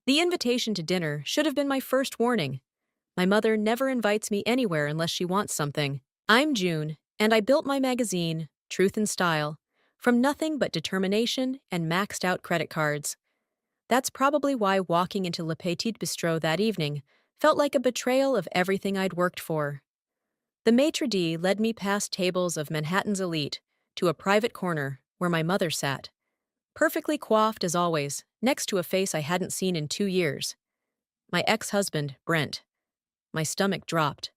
The invitation to dinner should have been my first warning. My mother never invites me anywhere unless she wants something. I'm June, and I built my magazine, Truth and Style, from nothing but determination and maxed out credit cards. That's probably why walking into Le Petit Bistrot that evening felt like a betrayal of everything I'd worked for. The maitre d' led me past tables of Manhattan's elite to a private corner where my mother sat, perfectly coiffed as always, next to a face I hadn't seen in 2 years. My ex-husband, Brent. My stomach dropped.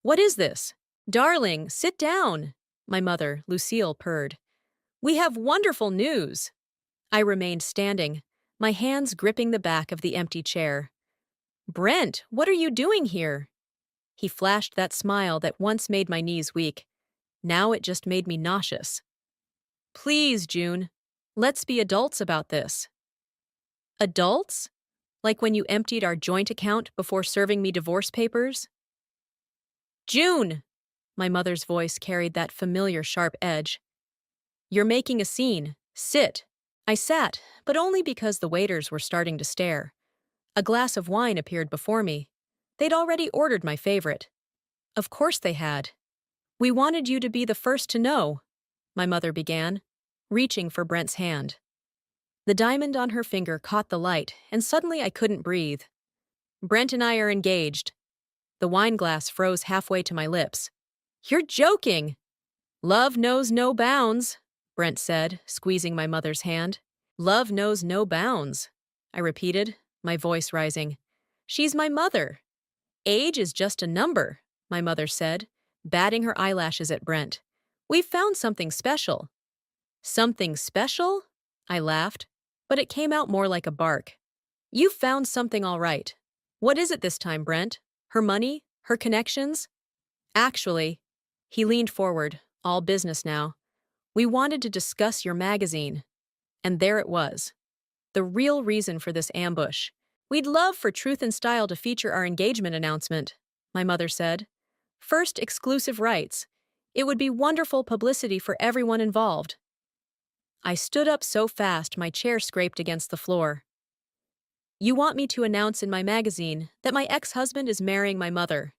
"What is this?" "Darling, sit down," my mother, Lucille, purred. "We have wonderful news." I remained standing, my hands gripping the back of the empty chair. "Brent, what are you doing here?" He flashed that smile that once made my knees weak. Now it just made me nauseous. "Please, June, let's be adults about this." "Adults? Like when you emptied our joint account before serving me divorce papers?" "June!" My mother's voice carried that familiar sharp edge. "You're making a scene. Sit." I sat, but only because the waiters were starting to stare. A glass of wine appeared before me. They'd already ordered my favorite. Of course they had. "We wanted you to be the first to know," my mother began, reaching for Brent's hand. The diamond on her finger caught the light, and suddenly I couldn't breathe. "Brent and I are engaged." The wine glass froze halfway to my lips. "You're joking!" "Love knows no bounds," Brent said, squeezing my mother's hand. "Love knows no bounds," I repeated, my voice rising. "She's my mother." "Age is just a number," my mother said, batting her eyelashes at Brent. "We've found something special." "Something special?" I laughed, but it came out more like a bark. "You've found something all right. What is it this time, Brent? Her money? Her connections?" "Actually," he leaned forward, all business now, "we wanted to discuss your magazine." And there it was. The real reason for this ambush. "We'd love for Truth and Style to feature our engagement announcement," my mother said. "First exclusive rights. It would be wonderful publicity for everyone involved." I stood up so fast my chair scraped against the floor. "You want me to announce in my magazine that my ex-husband is marrying my mother."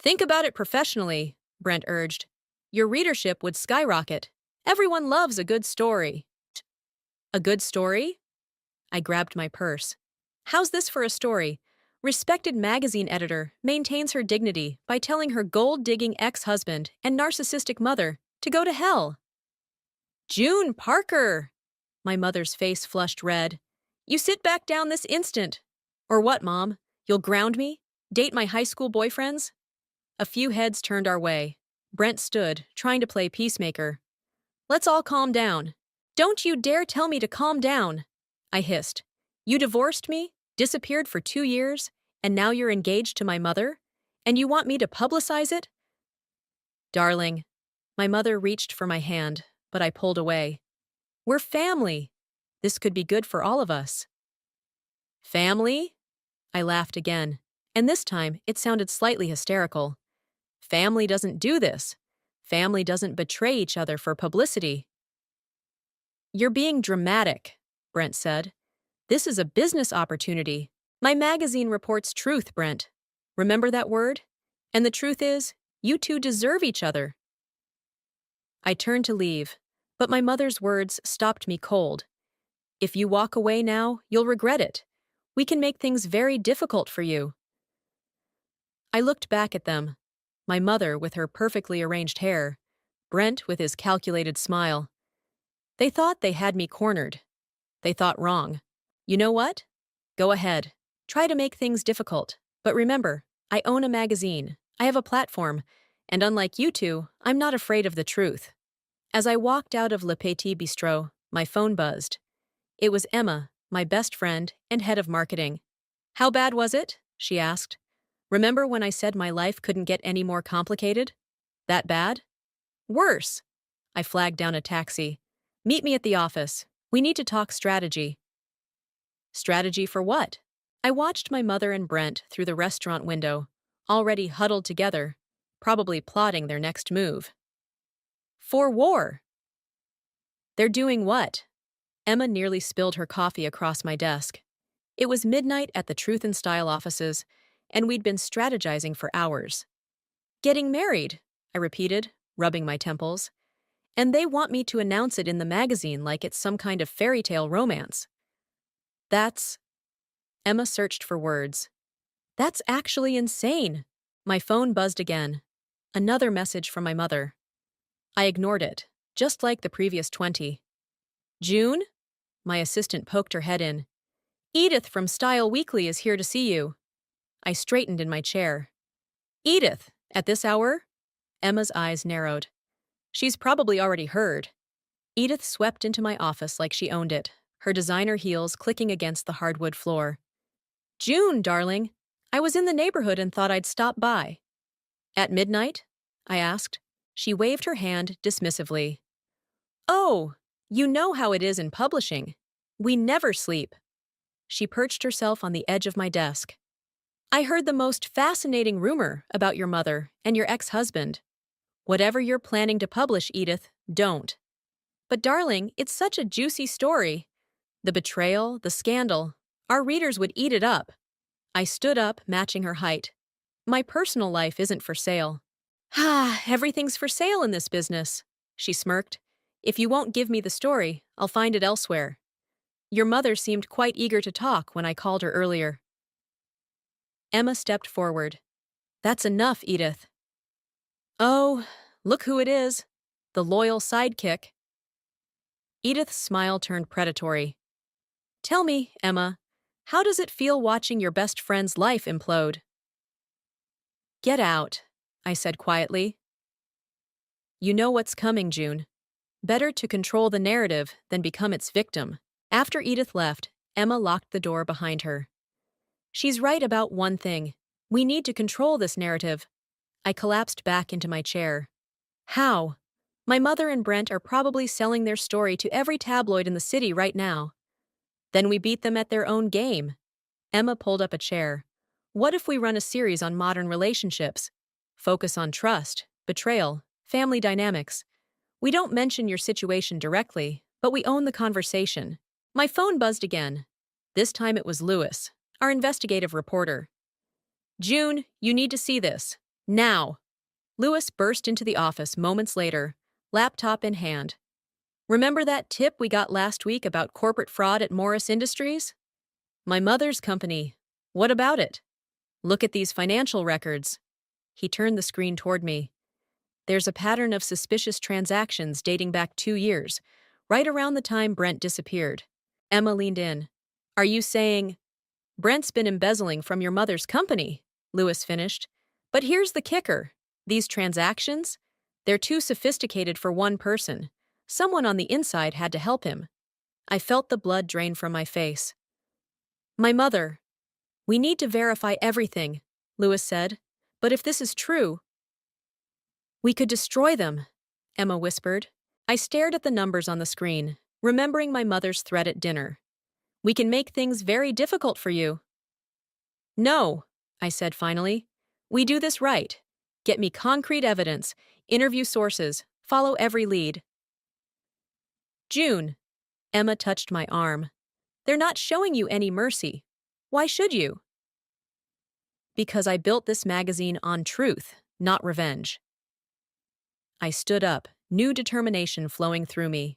"Think about it professionally," Brent urged. "Your readership would skyrocket. Everyone loves a good story." "A good story?" I grabbed my purse. "How's this for a story? Respected magazine editor maintains her dignity by telling her gold-digging ex-husband and narcissistic mother to go to hell." "June Parker!" My mother's face flushed red. "You sit back down this instant." "Or what, Mom? You'll ground me? Date my high school boyfriends?" A few heads turned our way. Brent stood, trying to play peacemaker. "Let's all calm down." "Don't you dare tell me to calm down," I hissed. "You divorced me, disappeared for 2 years, and now you're engaged to my mother? And you want me to publicize it?" "Darling." My mother reached for my hand, but I pulled away. "We're family. This could be good for all of us." "Family?" I laughed again, and this time it sounded slightly hysterical. "Family doesn't do this. Family doesn't betray each other for publicity." "You're being dramatic," Brent said. "This is a business opportunity. My magazine reports truth, Brent. Remember that word? And the truth is, you two deserve each other." I turned to leave, but my mother's words stopped me cold. "If you walk away now, you'll regret it. We can make things very difficult for you." I looked back at them. My mother with her perfectly arranged hair, Brent with his calculated smile. They thought they had me cornered. They thought wrong. You know what? Go ahead. Try to make things difficult. But remember, I own a magazine. I have a platform. And unlike you two, I'm not afraid of the truth. As I walked out of Le Petit Bistrot, my phone buzzed. It was Emma, my best friend and head of marketing. "How bad was it?" she asked. "Remember when I said my life couldn't get any more complicated? That bad?" "Worse." I flagged down a taxi. "Meet me at the office. We need to talk strategy." "Strategy for what?" I watched my mother and Brent through the restaurant window, already huddled together, probably plotting their next move. "For war." "They're doing what?" Emma nearly spilled her coffee across my desk. It was midnight at the Truth and Style offices, and we'd been strategizing for hours. Getting married, I repeated, rubbing my temples. And they want me to announce it in the magazine like it's some kind of fairy tale romance. That's. Emma searched for words. That's actually insane. My phone buzzed again. Another message from my mother. I ignored it, just like the previous 20. June? My assistant poked her head in. Edith from Style Weekly is here to see you. I straightened in my chair. Edith, at this hour? Emma's eyes narrowed. She's probably already heard. Edith swept into my office like she owned it, her designer heels clicking against the hardwood floor. June, darling, I was in the neighborhood and thought I'd stop by. At midnight? I asked. She waved her hand dismissively. Oh, you know how it is in publishing. We never sleep. She perched herself on the edge of my desk. I heard the most fascinating rumor about your mother and your ex-husband. Whatever you're planning to publish, Edith, don't. But darling, it's such a juicy story. The betrayal, the scandal. Our readers would eat it up. I stood up, matching her height. My personal life isn't for sale. Ah, everything's for sale in this business, she smirked. If you won't give me the story, I'll find it elsewhere. Your mother seemed quite eager to talk when I called her earlier. Emma stepped forward. That's enough, Edith. Oh, look who it is. The loyal sidekick. Edith's smile turned predatory. Tell me, Emma, how does it feel watching your best friend's life implode? Get out, I said quietly. You know what's coming, June. Better to control the narrative than become its victim. After Edith left, Emma locked the door behind her. She's right about one thing. We need to control this narrative. I collapsed back into my chair. How? My mother and Brent are probably selling their story to every tabloid in the city right now. Then we beat them at their own game. Emma pulled up a chair. What if we run a series on modern relationships? Focus on trust, betrayal, family dynamics. We don't mention your situation directly, but we own the conversation. My phone buzzed again. This time it was Lewis, our investigative reporter. June, you need to see this. Now. Lewis burst into the office moments later, laptop in hand. Remember that tip we got last week about corporate fraud at Morris Industries? My mother's company. What about it? Look at these financial records. He turned the screen toward me. There's a pattern of suspicious transactions dating back 2 years, right around the time Brent disappeared. Emma leaned in. Are you saying, Brent's been embezzling from your mother's company? Lewis finished. But here's the kicker. These transactions? They're too sophisticated for one person. Someone on the inside had to help him. I felt the blood drain from my face. My mother. We need to verify everything, Lewis said. But if this is true, we could destroy them, Emma whispered. I stared at the numbers on the screen, remembering my mother's threat at dinner. We can make things very difficult for you. No, I said finally. We do this right. Get me concrete evidence, interview sources, follow every lead. June. Emma touched my arm. They're not showing you any mercy. Why should you? Because I built this magazine on truth, not revenge. I stood up, new determination flowing through me.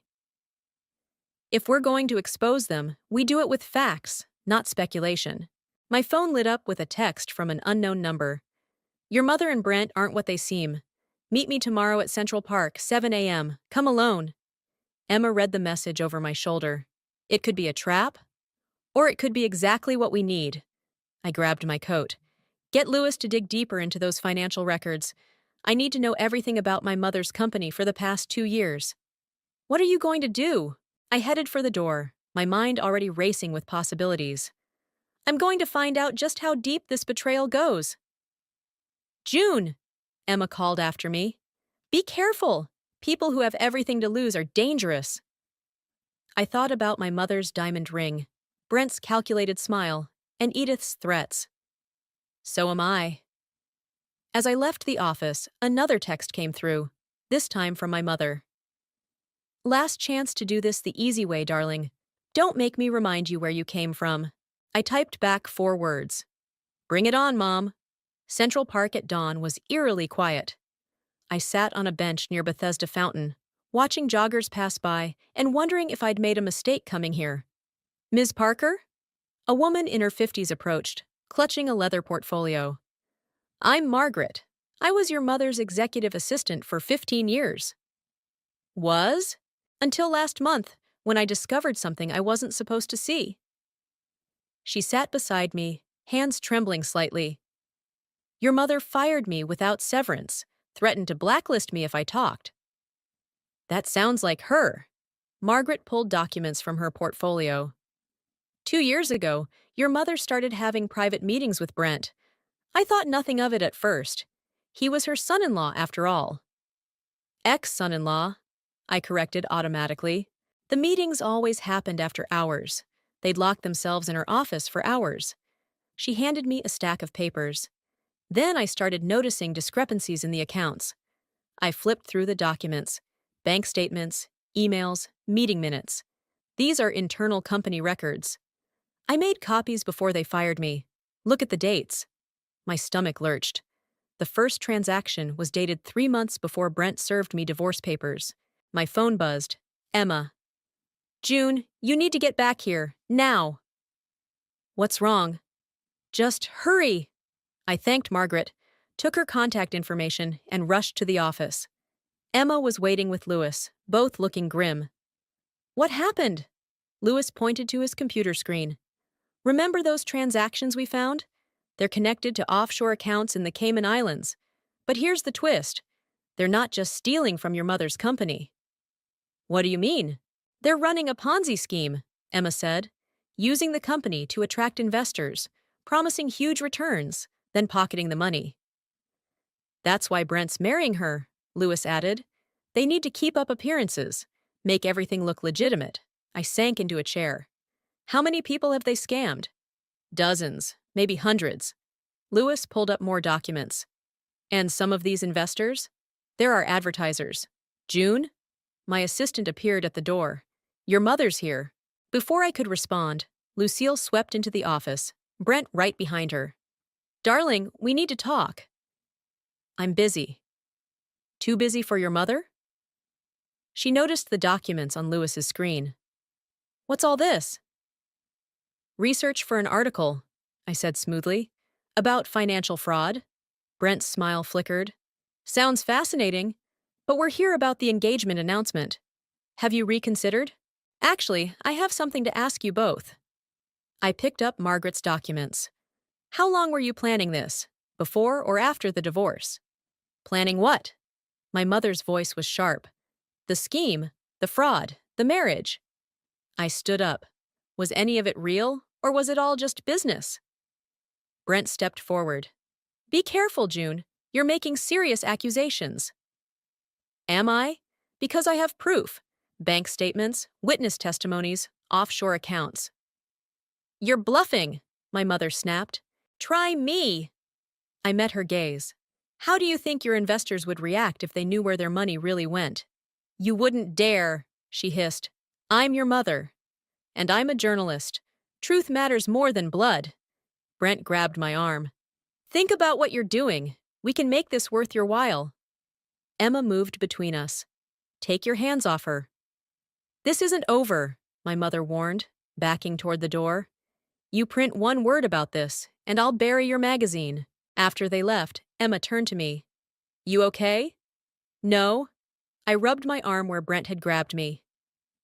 If we're going to expose them, we do it with facts, not speculation. My phone lit up with a text from an unknown number. Your mother and Brent aren't what they seem. Meet me tomorrow at Central Park, 7 a.m. Come alone. Emma read the message over my shoulder. It could be a trap, or it could be exactly what we need. I grabbed my coat. Get Lewis to dig deeper into those financial records. I need to know everything about my mother's company for the past 2 years. What are you going to do? I headed for the door, my mind already racing with possibilities. I'm going to find out just how deep this betrayal goes. June, Emma called after me. Be careful. People who have everything to lose are dangerous. I thought about my mother's diamond ring, Brent's calculated smile, and Edith's threats. So am I. As I left the office, another text came through, this time from my mother. Last chance to do this the easy way, darling. Don't make me remind you where you came from. I typed back 4 words. Bring it on, Mom. Central Park at dawn was eerily quiet. I sat on a bench near Bethesda Fountain, watching joggers pass by and wondering if I'd made a mistake coming here. Ms. Parker? A woman in her 50s approached, clutching a leather portfolio. I'm Margaret. I was your mother's executive assistant for 15 years. Was? Until last month, when I discovered something I wasn't supposed to see. She sat beside me, hands trembling slightly. Your mother fired me without severance, threatened to blacklist me if I talked. That sounds like her. Margaret pulled documents from her portfolio. 2 years ago, your mother started having private meetings with Brent. I thought nothing of it at first. He was her son-in-law after all. Ex-son-in-law, I corrected automatically. The meetings always happened after hours. They'd lock themselves in her office for hours. She handed me a stack of papers. Then I started noticing discrepancies in the accounts. I flipped through the documents, bank statements, emails, meeting minutes. These are internal company records. I made copies before they fired me. Look at the dates. My stomach lurched. The first transaction was dated 3 months before Brent served me divorce papers. My phone buzzed. Emma. June, you need to get back here, now. What's wrong? Just hurry. I thanked Margaret, took her contact information, and rushed to the office. Emma was waiting with Louis, both looking grim. What happened? Louis pointed to his computer screen. Remember those transactions we found? They're connected to offshore accounts in the Cayman Islands. But here's the twist. They're not just stealing from your mother's company. What do you mean? They're running a Ponzi scheme, Emma said, using the company to attract investors, promising huge returns, then pocketing the money. That's why Brent's marrying her, Louis added. They need to keep up appearances, make everything look legitimate. I sank into a chair. How many people have they scammed? Dozens, maybe hundreds. Louis pulled up more documents. And some of these investors? There are advertisers. June? My assistant appeared at the door. Your mother's here. Before I could respond, Lucille swept into the office, Brent right behind her. Darling, we need to talk. I'm busy. Too busy for your mother? She noticed the documents on Louis's screen. What's all this? Research for an article, I said smoothly. About financial fraud. Brent's smile flickered. Sounds fascinating, but we're here about the engagement announcement. Have you reconsidered? Actually, I have something to ask you both. I picked up Margaret's documents. How long were you planning this? Before or after the divorce? Planning what? My mother's voice was sharp. The scheme, the fraud, the marriage. I stood up. Was any of it real, or was it all just business? Brent stepped forward. Be careful, June. You're making serious accusations. Am I? Because I have proof. Bank statements, witness testimonies, offshore accounts. You're bluffing, my mother snapped. Try me. I met her gaze. How do you think your investors would react if they knew where their money really went? You wouldn't dare, she hissed. I'm your mother. And I'm a journalist. Truth matters more than blood. Brent grabbed my arm. Think about what you're doing. We can make this worth your while. Emma moved between us. Take your hands off her. This isn't over, my mother warned, backing toward the door. You print one word about this, and I'll bury your magazine. After they left, Emma turned to me. You okay? No. I rubbed my arm where Brent had grabbed me.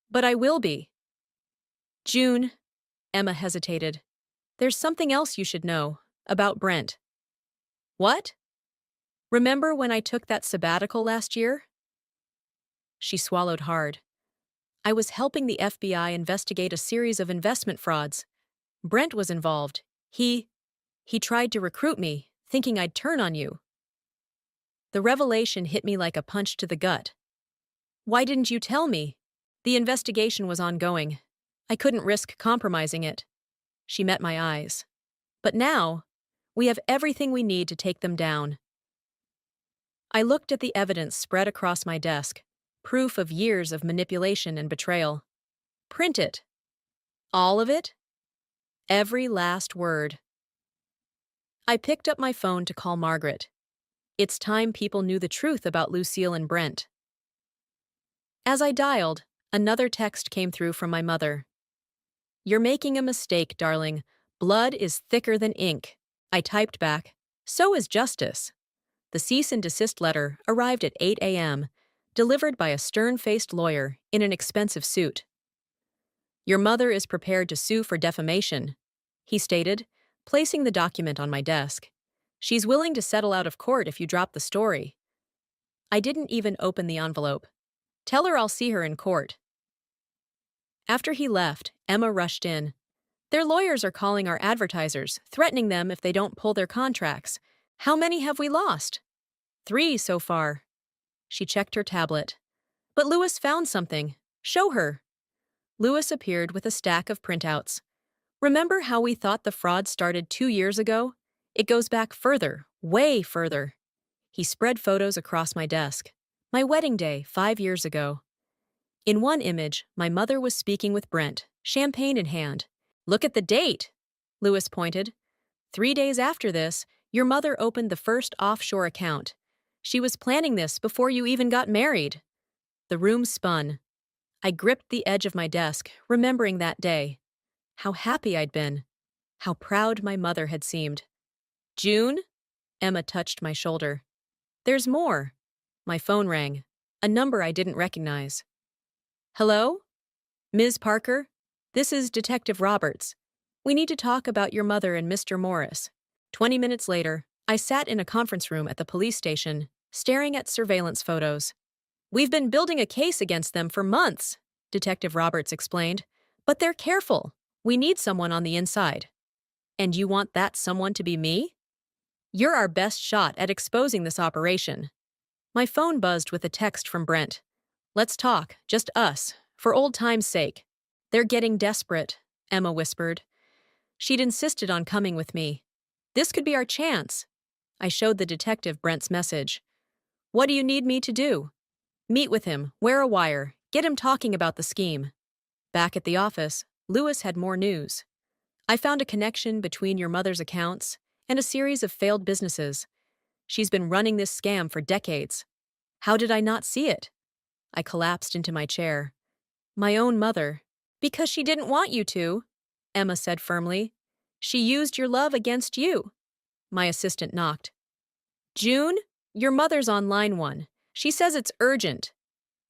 But I will be. June, Emma hesitated. There's something else you should know about Brent. What? Remember when I took that sabbatical last year? She swallowed hard. I was helping the FBI investigate a series of investment frauds. Brent was involved. He tried to recruit me, thinking I'd turn on you. The revelation hit me like a punch to the gut. Why didn't you tell me? The investigation was ongoing. I couldn't risk compromising it. She met my eyes. But now, we have everything we need to take them down. I looked at the evidence spread across my desk, proof of years of manipulation and betrayal. Print it. All of it? Every last word. I picked up my phone to call Margaret. It's time people knew the truth about Lucille and Brent. As I dialed, another text came through from my mother. "You're making a mistake, darling. Blood is thicker than ink." I typed back, "So is justice." The cease and desist letter arrived at 8 a.m., delivered by a stern-faced lawyer in an expensive suit. "Your mother is prepared to sue for defamation," he stated, placing the document on my desk. "She's willing to settle out of court if you drop the story." I didn't even open the envelope. "Tell her I'll see her in court." After he left, Emma rushed in. "Their lawyers are calling our advertisers, threatening them if they don't pull their contracts. How many have we lost?" "3 so far." She checked her tablet. "But Lewis found something. Show her." Lewis appeared with a stack of printouts. "Remember how we thought the fraud started 2 years ago? It goes back further, way further." He spread photos across my desk. My wedding day, 5 years ago. In one image, my mother was speaking with Brent, champagne in hand. "Look at the date," Lewis pointed. "3 days after this, your mother opened the first offshore account. She was planning this before you even got married." The room spun. I gripped the edge of my desk, remembering that day. How happy I'd been. How proud my mother had seemed. "June?" Emma touched my shoulder. "There's more." My phone rang. A number I didn't recognize. "Hello? Ms. Parker? This is Detective Roberts. We need to talk about your mother and Mr. Morris." 20 minutes later, I sat in a conference room at the police station, staring at surveillance photos. "We've been building a case against them for months," Detective Roberts explained. "But they're careful. We need someone on the inside." "And you want that someone to be me?" "You're our best shot at exposing this operation." My phone buzzed with a text from Brent. "Let's talk, just us, for old time's sake." "They're getting desperate," Emma whispered. She'd insisted on coming with me. "This could be our chance." I showed the detective Brent's message. "What do you need me to do?" "Meet with him, wear a wire, get him talking about the scheme." Back at the office, Lewis had more news. "I found a connection between your mother's accounts and a series of failed businesses. She's been running this scam for decades." How did I not see it? I collapsed into my chair. "My own mother." "Because she didn't want you to," Emma said firmly. "She used your love against you." My assistant knocked. "June, your mother's on line 1. She says it's urgent."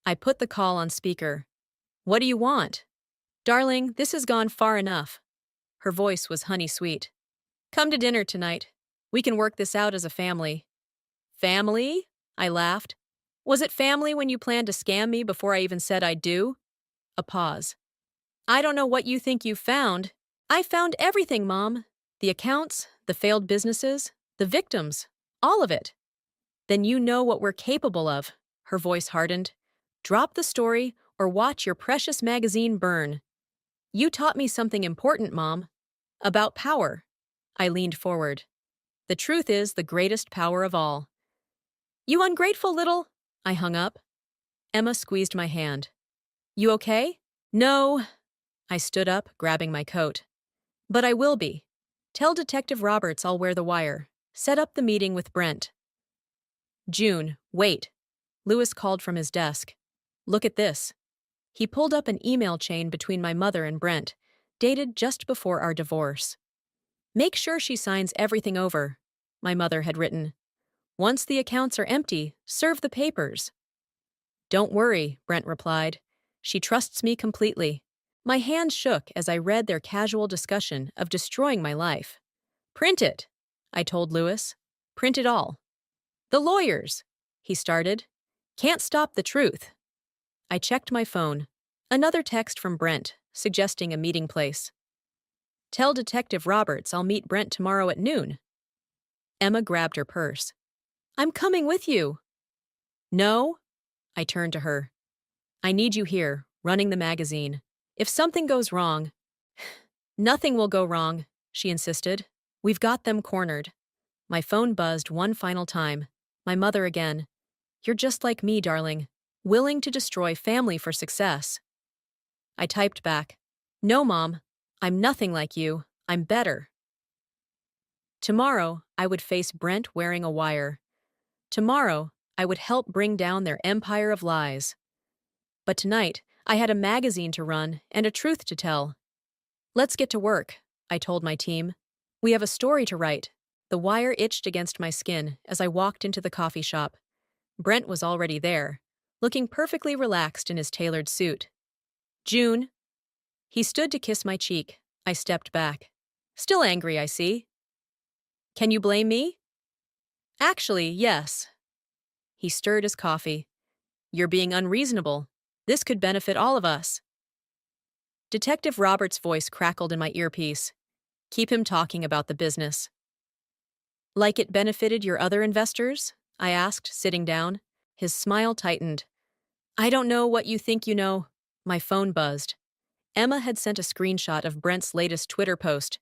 I put the call on speaker. "What do you want?" "Darling, this has gone far enough." Her voice was honey-sweet. "Come to dinner tonight. We can work this out as a family." "Family?" I laughed. "Was it family when you planned to scam me before I even said I do?" A pause. "I don't know what you think you found." "I found everything, Mom. The accounts, the failed businesses, the victims, all of it." "Then you know what we're capable of." Her voice hardened. "Drop the story or watch your precious magazine burn." "You taught me something important, Mom. About power." I leaned forward. "The truth is the greatest power of all." "You ungrateful little—" I hung up. Emma squeezed my hand. "You okay?" "No." I stood up, grabbing my coat. "But I will be. Tell Detective Roberts I'll wear the wire. Set up the meeting with Brent." "June, wait." Lewis called from his desk. "Look at this." He pulled up an email chain between my mother and Brent, dated just before our divorce. "Make sure she signs everything over," my mother had written. "Once the accounts are empty, serve the papers." "Don't worry," Brent replied. "She trusts me completely." My hand shook as I read their casual discussion of destroying my life. "Print it," I told Lewis. "Print it all." "The lawyers," he started. "Can't stop the truth." I checked my phone. Another text from Brent, suggesting a meeting place. "Tell Detective Roberts I'll meet Brent tomorrow at noon." Emma grabbed her purse. "I'm coming with you." "No." I turned to her. "I need you here, running the magazine. If something goes wrong—" "Nothing will go wrong," she insisted. "We've got them cornered." My phone buzzed one final time. My mother again. "You're just like me, darling. Willing to destroy family for success." I typed back. "No, Mom. I'm nothing like you. I'm better. Tomorrow, I would face Brent wearing a wire. Tomorrow, I would help bring down their empire of lies. But tonight, I had a magazine to run and a truth to tell. Let's get to work, I told my team. We have a story to write. The wire itched against my skin as I walked into the coffee shop. Brent was already there, looking perfectly relaxed in his tailored suit. June. He stood to kiss my cheek. I stepped back. Still angry, I see. Can you blame me? Actually, yes. He stirred his coffee. You're being unreasonable. This could benefit all of us. Detective Roberts' voice crackled in my earpiece. Keep him talking about the business. Like it benefited your other investors? I asked, sitting down. His smile tightened. I don't know what you think you know. My phone buzzed. Emma had sent a screenshot of Brent's latest Twitter post.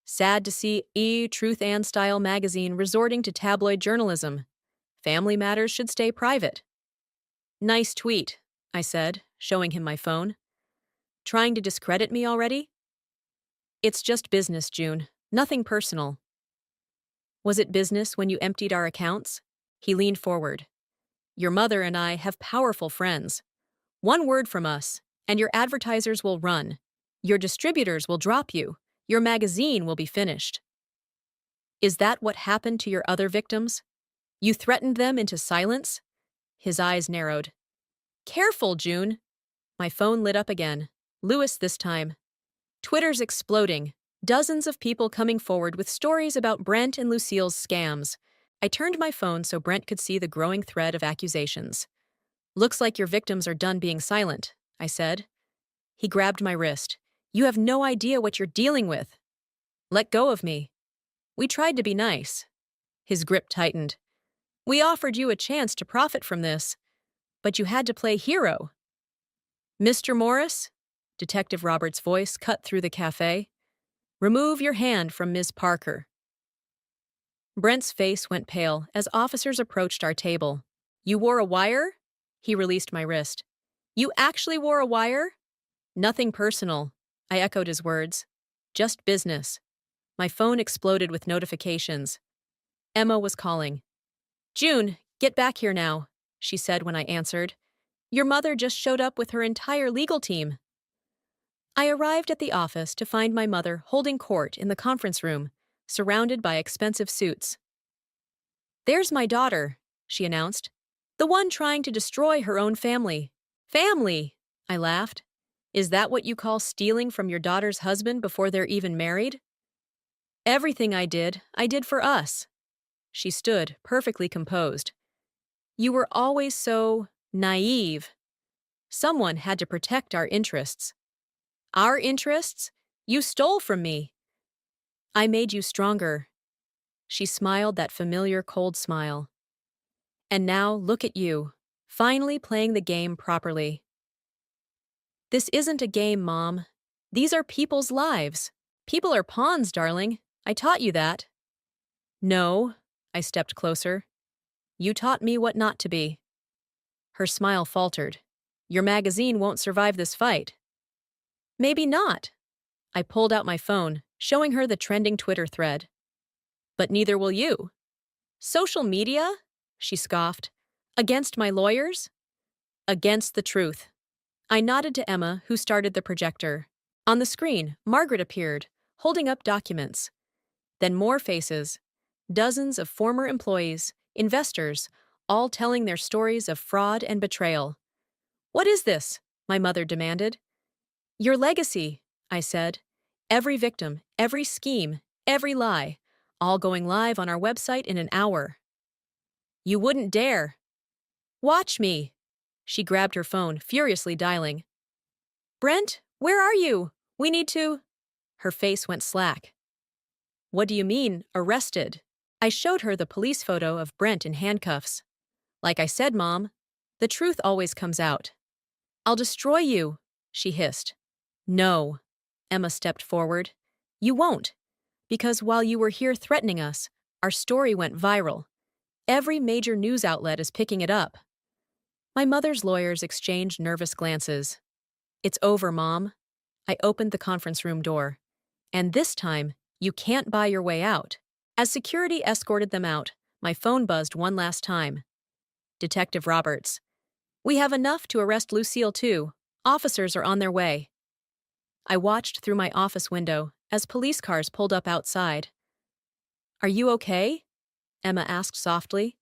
Sad to see Truth and Style magazine resorting to tabloid journalism. Family matters should stay private. Nice tweet, I said, showing him my phone. Trying to discredit me already? It's just business, June. Nothing personal. Was it business when you emptied our accounts? He leaned forward. Your mother and I have powerful friends. One word from us, and your advertisers will run. Your distributors will drop you. Your magazine will be finished. Is that what happened to your other victims? You threatened them into silence? His eyes narrowed. Careful, June. My phone lit up again. Lewis this time. Twitter's exploding. Dozens of people coming forward with stories about Brent and Lucille's scams. I turned my phone so Brent could see the growing thread of accusations. Looks like your victims are done being silent, I said. He grabbed my wrist. You have no idea what you're dealing with. Let go of me. We tried to be nice. His grip tightened. We offered you a chance to profit from this, but you had to play hero. Mr. Morris? Detective Roberts' voice cut through the cafe. Remove your hand from Ms. Parker. Brent's face went pale as officers approached our table. You wore a wire? He released my wrist. You actually wore a wire? Nothing personal, I echoed his words. Just business. My phone exploded with notifications. Emma was calling. June, get back here now, she said when I answered. Your mother just showed up with her entire legal team. I arrived at the office to find my mother holding court in the conference room, surrounded by expensive suits. There's my daughter, she announced. The one trying to destroy her own family. Family, I laughed. Is that what you call stealing from your daughter's husband before they're even married? Everything I did for us. She stood, perfectly composed. You were always so naive. Someone had to protect our interests. Our interests? You stole from me. I made you stronger. She smiled that familiar cold smile. And now look at you, finally playing the game properly. This isn't a game, Mom. These are people's lives. People are pawns, darling. I taught you that. No, I stepped closer. You taught me what not to be. Her smile faltered. Your magazine won't survive this fight. Maybe not. I pulled out my phone, showing her the trending Twitter thread. But neither will you. Social media? She scoffed. Against my lawyers? Against the truth. I nodded to Emma, who started the projector. On the screen, Margaret appeared, holding up documents. Then more faces. Dozens of former employees, investors, all telling their stories of fraud and betrayal. What is this? My mother demanded. Your legacy, I said. Every victim, every scheme, every lie, all going live on our website in an hour. You wouldn't dare. Watch me. She grabbed her phone, furiously dialing. Brent, where are you? We need to... Her face went slack. What do you mean, arrested? I showed her the police photo of Brent in handcuffs. Like I said, Mom, the truth always comes out. I'll destroy you, she hissed. No. Emma stepped forward. You won't. Because while you were here threatening us, our story went viral. Every major news outlet is picking it up. My mother's lawyers exchanged nervous glances. It's over, Mom. I opened the conference room door. And this time, you can't buy your way out. As security escorted them out, my phone buzzed one last time. Detective Roberts. We have enough to arrest Lucille too. Officers are on their way. I watched through my office window as police cars pulled up outside. Are you okay? Emma asked softly.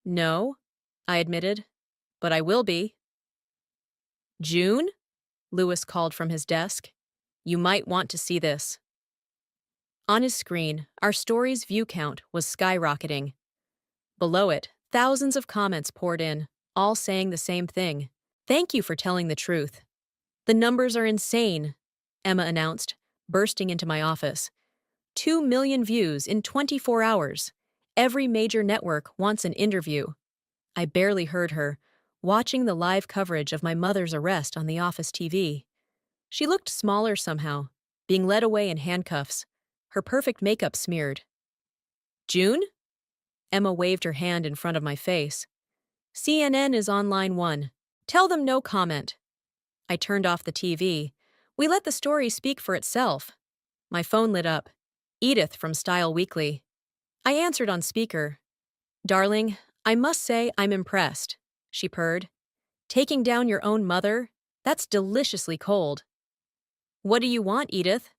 No, I admitted, but I will be. June? Lewis called from his desk. You might want to see this. On his screen, our story's view count was skyrocketing. Below it, thousands of comments poured in, all saying the same thing. Thank you for telling the truth. The numbers are insane, Emma announced, bursting into my office. 2 million views in 24 hours. Every major network wants an interview. I barely heard her, watching the live coverage of my mother's arrest on the office TV. She looked smaller somehow, being led away in handcuffs, her perfect makeup smeared. June? Emma waved her hand in front of my face. CNN is on line 1. Tell them no comment. I turned off the TV. We let the story speak for itself. My phone lit up. Edith from Style Weekly. I answered on speaker. Darling, I must say I'm impressed, she purred. Taking down your own mother? That's deliciously cold. What do you want, Edith?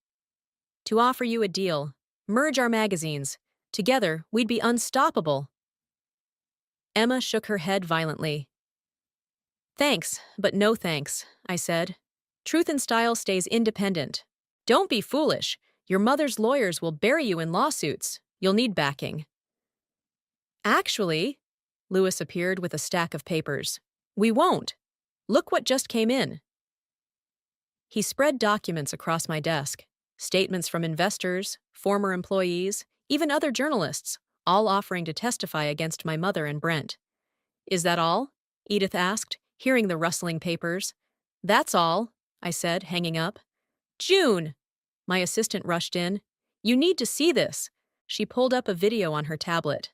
To offer you a deal. Merge our magazines. Together, we'd be unstoppable. Emma shook her head violently. Thanks, but no thanks, I said. Truth and Style stays independent. Don't be foolish. Your mother's lawyers will bury you in lawsuits. You'll need backing. Actually, Lewis appeared with a stack of papers. We won't. Look what just came in. He spread documents across my desk. Statements from investors, former employees, even other journalists, all offering to testify against my mother and Brent. Is that all? Edith asked, hearing the rustling papers. That's all, I said, hanging up. June! My assistant rushed in. You need to see this. She pulled up a video on her tablet.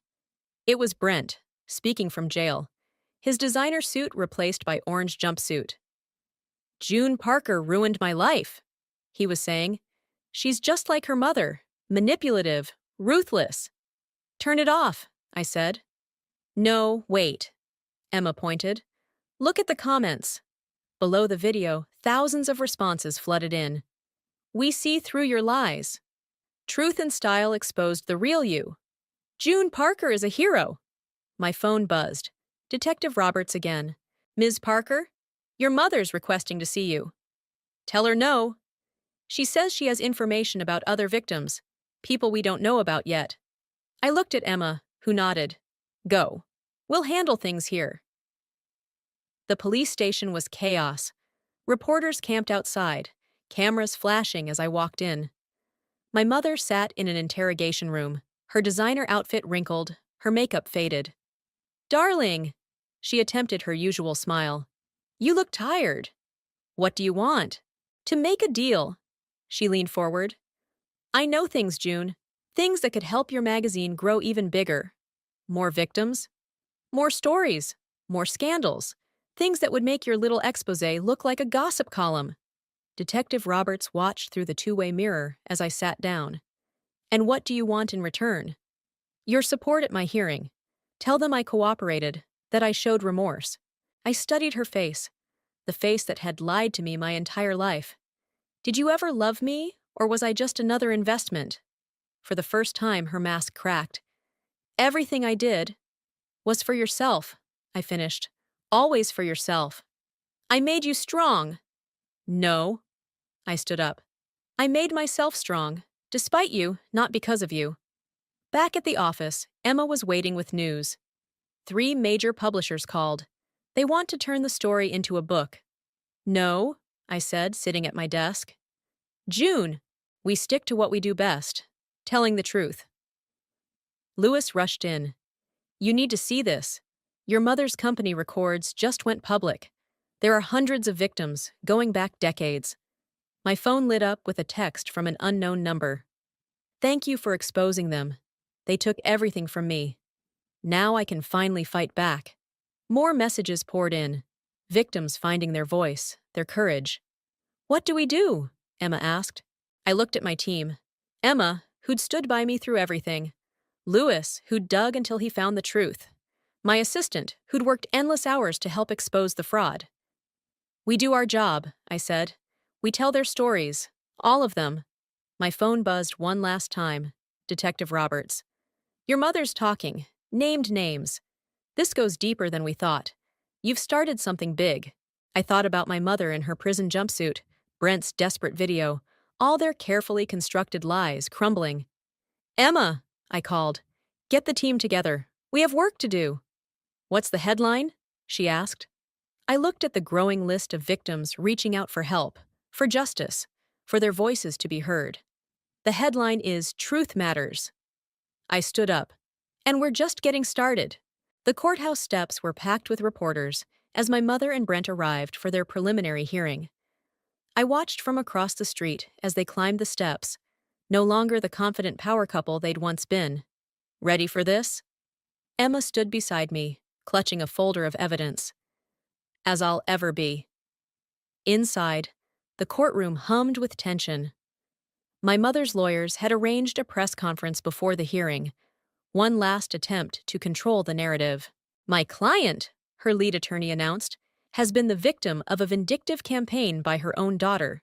It was Brent, speaking from jail. His designer suit replaced by orange jumpsuit. June Parker ruined my life, he was saying. She's just like her mother, manipulative, ruthless. Turn it off, I said. No, wait, Emma pointed. Look at the comments. Below the video, thousands of responses flooded in. We see through your lies. Truth and Style exposed the real you. June Parker is a hero. My phone buzzed. Detective Roberts again. Ms. Parker, your mother's requesting to see you. Tell her no. She says she has information about other victims, people we don't know about yet. I looked at Emma, who nodded. Go. We'll handle things here. The police station was chaos. Reporters camped outside, cameras flashing as I walked in. My mother sat in an interrogation room, her designer outfit wrinkled, her makeup faded. Darling, she attempted her usual smile. You look tired. What do you want? To make a deal. She leaned forward. I know things, June. Things that could help your magazine grow even bigger. More victims. More stories. More scandals. Things that would make your little exposé look like a gossip column. Detective Roberts watched through the two-way mirror as I sat down. And what do you want in return? Your support at my hearing. Tell them I cooperated, that I showed remorse. I studied her face, the face that had lied to me my entire life. Did you ever love me, or was I just another investment? For the first time, her mask cracked. Everything I did was for yourself, I finished. Always for yourself. I made you strong. No. I stood up. I made myself strong, despite you, not because of you. Back at the office, Emma was waiting with news. 3 major publishers called. They want to turn the story into a book. No, I said, sitting at my desk. June, we stick to what we do best, telling the truth. Lewis rushed in. You need to see this. Your mother's company records just went public. There are hundreds of victims, going back decades. My phone lit up with a text from an unknown number. Thank you for exposing them. They took everything from me. Now I can finally fight back. More messages poured in. Victims finding their voice, their courage. What do we do? Emma asked. I looked at my team. Emma, who'd stood by me through everything. Louis, who'd dug until he found the truth. My assistant, who'd worked endless hours to help expose the fraud. We do our job, I said. We tell their stories. All of them. My phone buzzed one last time. Detective Roberts. Your mother's talking. Named names. This goes deeper than we thought. You've started something big. I thought about my mother in her prison jumpsuit, Brent's desperate video, all their carefully constructed lies crumbling. Emma, I called. Get the team together. We have work to do. What's the headline? She asked. I looked at the growing list of victims reaching out for help, for justice, for their voices to be heard. The headline is Truth Matters. I stood up. And we're just getting started. The courthouse steps were packed with reporters as my mother and Brent arrived for their preliminary hearing. I watched from across the street as they climbed the steps, no longer the confident power couple they'd once been. Ready for this? Emma stood beside me, clutching a folder of evidence. As I'll ever be. Inside, the courtroom hummed with tension. My mother's lawyers had arranged a press conference before the hearing, one last attempt to control the narrative. My client, her lead attorney announced, has been the victim of a vindictive campaign by her own daughter.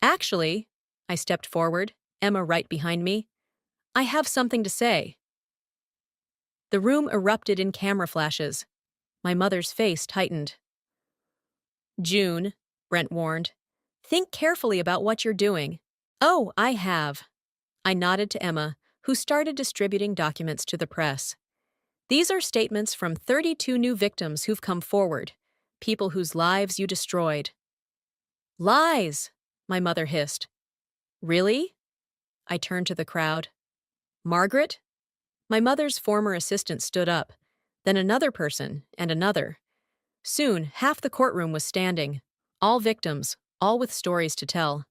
Actually, I stepped forward, Emma right behind me, I have something to say. The room erupted in camera flashes. My mother's face tightened. June, Brent warned, think carefully about what you're doing. Oh, I have. I nodded to Emma, who started distributing documents to the press. These are statements from 32 new victims who've come forward, people whose lives you destroyed. Lies, my mother hissed. Really? I turned to the crowd. Margaret? My mother's former assistant stood up, then another person and another. Soon, half the courtroom was standing, all victims, all with stories to tell.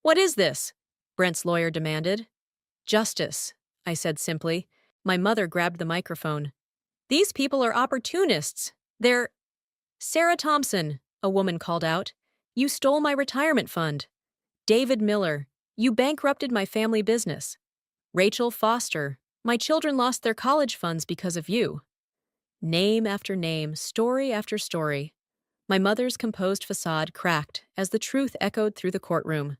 What is this? Brent's lawyer demanded. Justice, I said simply. My mother grabbed the microphone. These people are opportunists. They're… Sarah Thompson, a woman called out. You stole my retirement fund. David Miller, you bankrupted my family business. Rachel Foster, my children lost their college funds because of you. Name after name, story after story. My mother's composed facade cracked as the truth echoed through the courtroom.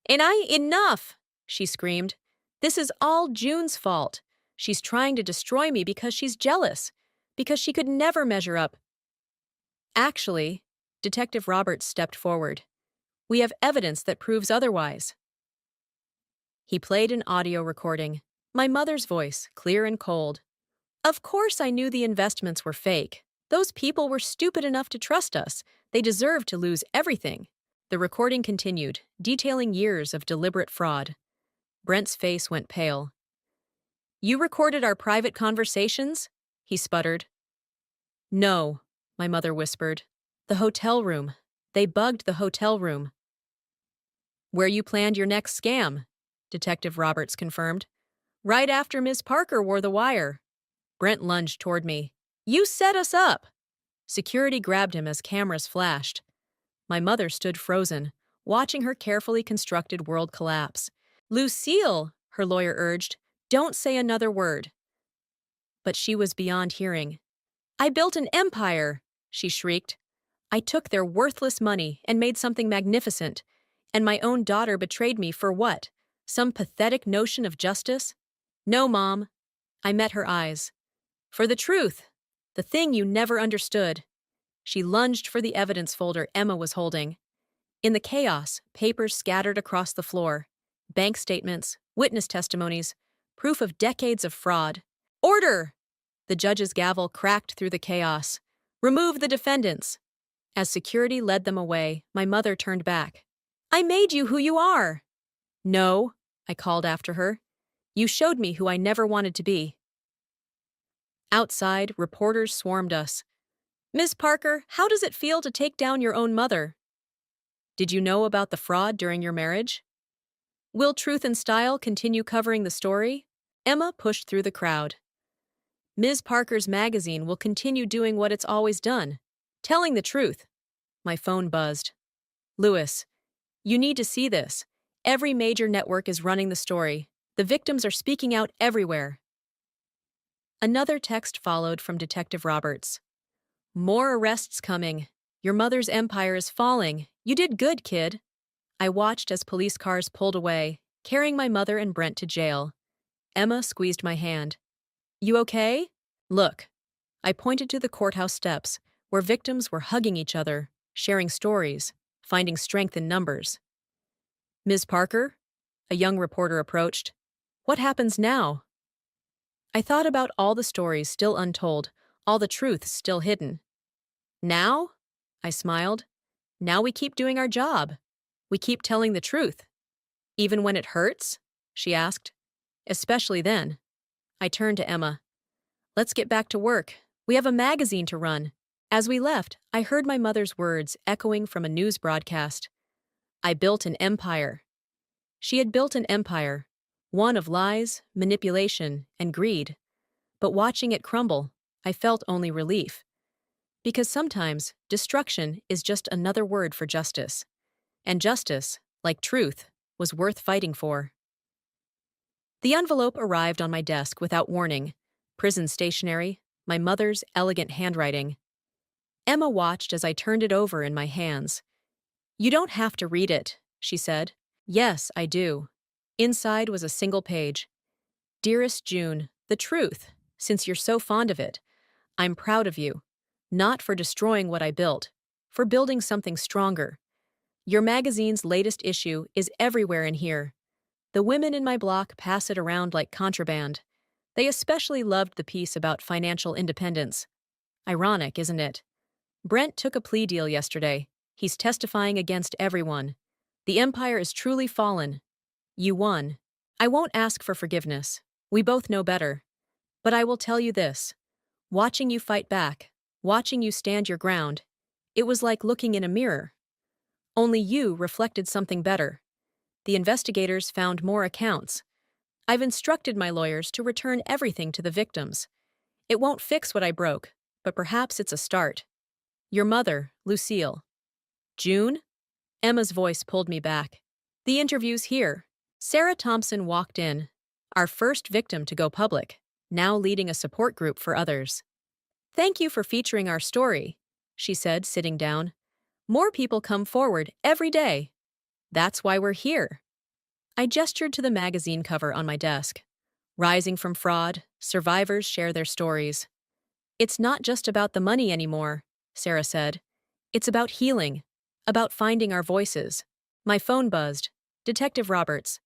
Enough! She screamed. This is all June's fault. She's trying to destroy me because she's jealous, because she could never measure up. Actually, Detective Roberts stepped forward. We have evidence that proves otherwise. He played an audio recording, my mother's voice, clear and cold. Of course I knew the investments were fake. Those people were stupid enough to trust us. They deserved to lose everything. The recording continued, detailing years of deliberate fraud. Brent's face went pale. You recorded our private conversations? He sputtered. No, my mother whispered. The hotel room. They bugged the hotel room. Where you planned your next scam, Detective Roberts confirmed. Right after Ms. Parker wore the wire. Brent lunged toward me. You set us up! Security grabbed him as cameras flashed. My mother stood frozen, watching her carefully constructed world collapse. Lucille, her lawyer urged, don't say another word. But she was beyond hearing. I built an empire, she shrieked. I took their worthless money and made something magnificent. And my own daughter betrayed me for what? Some pathetic notion of justice? No, Mom. I met her eyes. For the truth, the thing you never understood. She lunged for the evidence folder Emma was holding. In the chaos, papers scattered across the floor. Bank statements, witness testimonies, proof of decades of fraud. Order! The judge's gavel cracked through the chaos. Remove the defendants. As security led them away, my mother turned back. I made you who you are. No, I called after her. You showed me who I never wanted to be. Outside, reporters swarmed us. Ms. Parker, how does it feel to take down your own mother? Did you know about the fraud during your marriage? Will Truth and Style continue covering the story? Emma pushed through the crowd. Ms. Parker's magazine will continue doing what it's always done, telling the truth. My phone buzzed. Louis, you need to see this. Every major network is running the story. The victims are speaking out everywhere. Another text followed from Detective Roberts. More arrests coming. Your mother's empire is falling. You did good, kid. I watched as police cars pulled away, carrying my mother and Brent to jail. Emma squeezed my hand. You okay? Look. I pointed to the courthouse steps, where victims were hugging each other, sharing stories, finding strength in numbers. Ms. Parker? A young reporter approached. What happens now? I thought about all the stories still untold, all the truths still hidden. Now? I smiled. Now we keep doing our job. We keep telling the truth. Even when it hurts? She asked. Especially then. I turned to Emma. Let's get back to work. We have a magazine to run. As we left, I heard my mother's words echoing from a news broadcast. I built an empire. She had built an empire, one of lies, manipulation, and greed. But watching it crumble, I felt only relief. Because sometimes, destruction is just another word for justice. And justice, like truth, was worth fighting for. The envelope arrived on my desk without warning. Prison stationery, my mother's elegant handwriting. Emma watched as I turned it over in my hands. You don't have to read it, she said. Yes, I do. Inside was a single page. Dearest June, the truth, since you're so fond of it. I'm proud of you. Not for destroying what I built, for building something stronger. Your magazine's latest issue is everywhere in here. The women in my block pass it around like contraband. They especially loved the piece about financial independence. Ironic, isn't it? Brent took a plea deal yesterday. He's testifying against everyone. The empire is truly fallen. You won. I won't ask for forgiveness. We both know better. But I will tell you this. Watching you fight back, watching you stand your ground, it was like looking in a mirror. Only you reflected something better. The investigators found more accounts. I've instructed my lawyers to return everything to the victims. It won't fix what I broke, but perhaps it's a start. Your mother, Lucille. June? Emma's voice pulled me back. The interview's here. Sarah Thompson walked in, our first victim to go public, now leading a support group for others. Thank you for featuring our story, she said, sitting down. More people come forward every day. That's why we're here. I gestured to the magazine cover on my desk. Rising from fraud, survivors share their stories. It's not just about the money anymore, Sarah said. It's about healing, about finding our voices. My phone buzzed. Detective Roberts.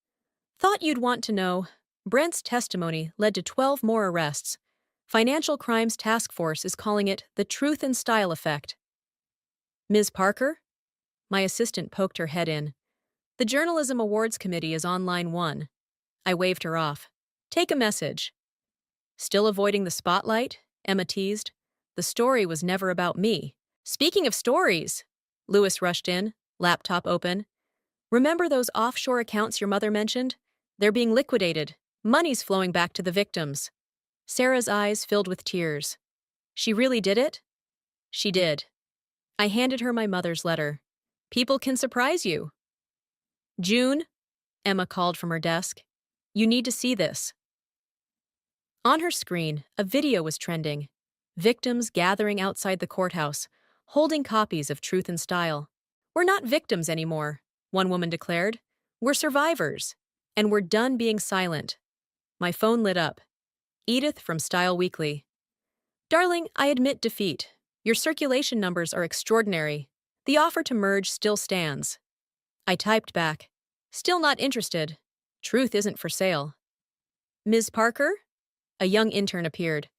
Thought you'd want to know. Brent's testimony led to 12 more arrests. Financial Crimes Task Force is calling it the Truth and Style Effect. Ms. Parker? My assistant poked her head in. The Journalism Awards Committee is on line 1. I waved her off. Take a message. Still avoiding the spotlight? Emma teased. The story was never about me. Speaking of stories, Lewis rushed in, laptop open. Remember those offshore accounts your mother mentioned? They're being liquidated. Money's flowing back to the victims. Sarah's eyes filled with tears. She really did it? She did. I handed her my mother's letter. People can surprise you. June, Emma called from her desk. You need to see this. On her screen, a video was trending. Victims gathering outside the courthouse, holding copies of Truth and Style. We're not victims anymore, one woman declared. We're survivors. And we're done being silent. My phone lit up. Edith from Style Weekly. Darling, I admit defeat. Your circulation numbers are extraordinary. The offer to merge still stands. I typed back. Still not interested. Truth isn't for sale. Ms. Parker? A young intern appeared.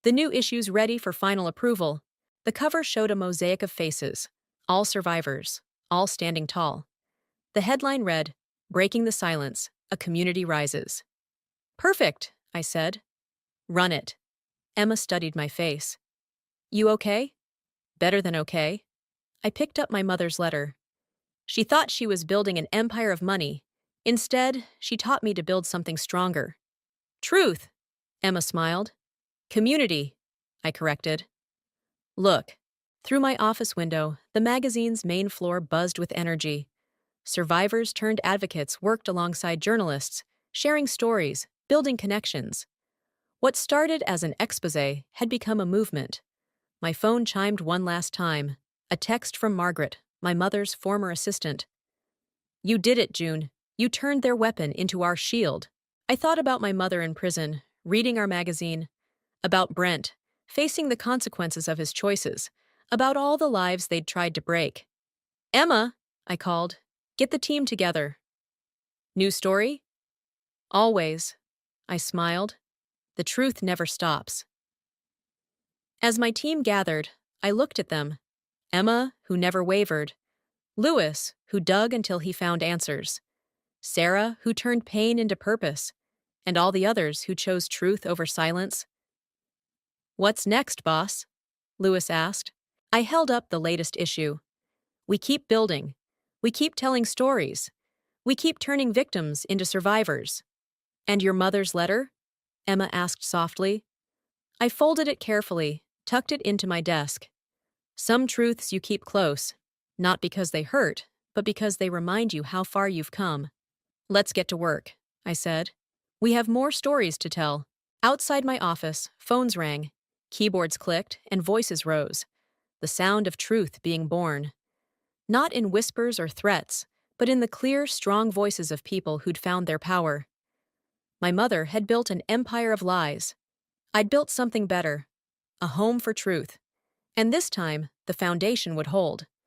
The new issue's ready for final approval. The cover showed a mosaic of faces. All survivors. All standing tall. The headline read, Breaking the Silence. A Community Rises. Perfect, I said. Run it. Emma studied my face. You okay? Better than okay. I picked up my mother's letter. She thought she was building an empire of money. Instead, she taught me to build something stronger. Truth, Emma smiled. Community, I corrected. Look. Through my office window, the magazine's main floor buzzed with energy. Survivors turned advocates worked alongside journalists, sharing stories, building connections. What started as an expose had become a movement. My phone chimed one last time. A text from Margaret, my mother's former assistant. You did it, June. You turned their weapon into our shield. I thought about my mother in prison, reading our magazine, about Brent, facing the consequences of his choices, about all the lives they'd tried to break. Emma, I called, get the team together. New story? Always. I smiled. The truth never stops. As my team gathered, I looked at them. Emma, who never wavered. Lewis, who dug until he found answers. Sarah, who turned pain into purpose. And all the others who chose truth over silence. What's next, boss? Lewis asked. I held up the latest issue. We keep building. We keep telling stories. We keep turning victims into survivors. And your mother's letter? Emma asked softly. I folded it carefully, tucked it into my desk. Some truths you keep close, not because they hurt, but because they remind you how far you've come. Let's get to work, I said. We have more stories to tell. Outside my office, phones rang. Keyboards clicked and voices rose. The sound of truth being born. Not in whispers or threats, but in the clear, strong voices of people who'd found their power. My mother had built an empire of lies. I'd built something better. A home for truth. And this time, the foundation would hold.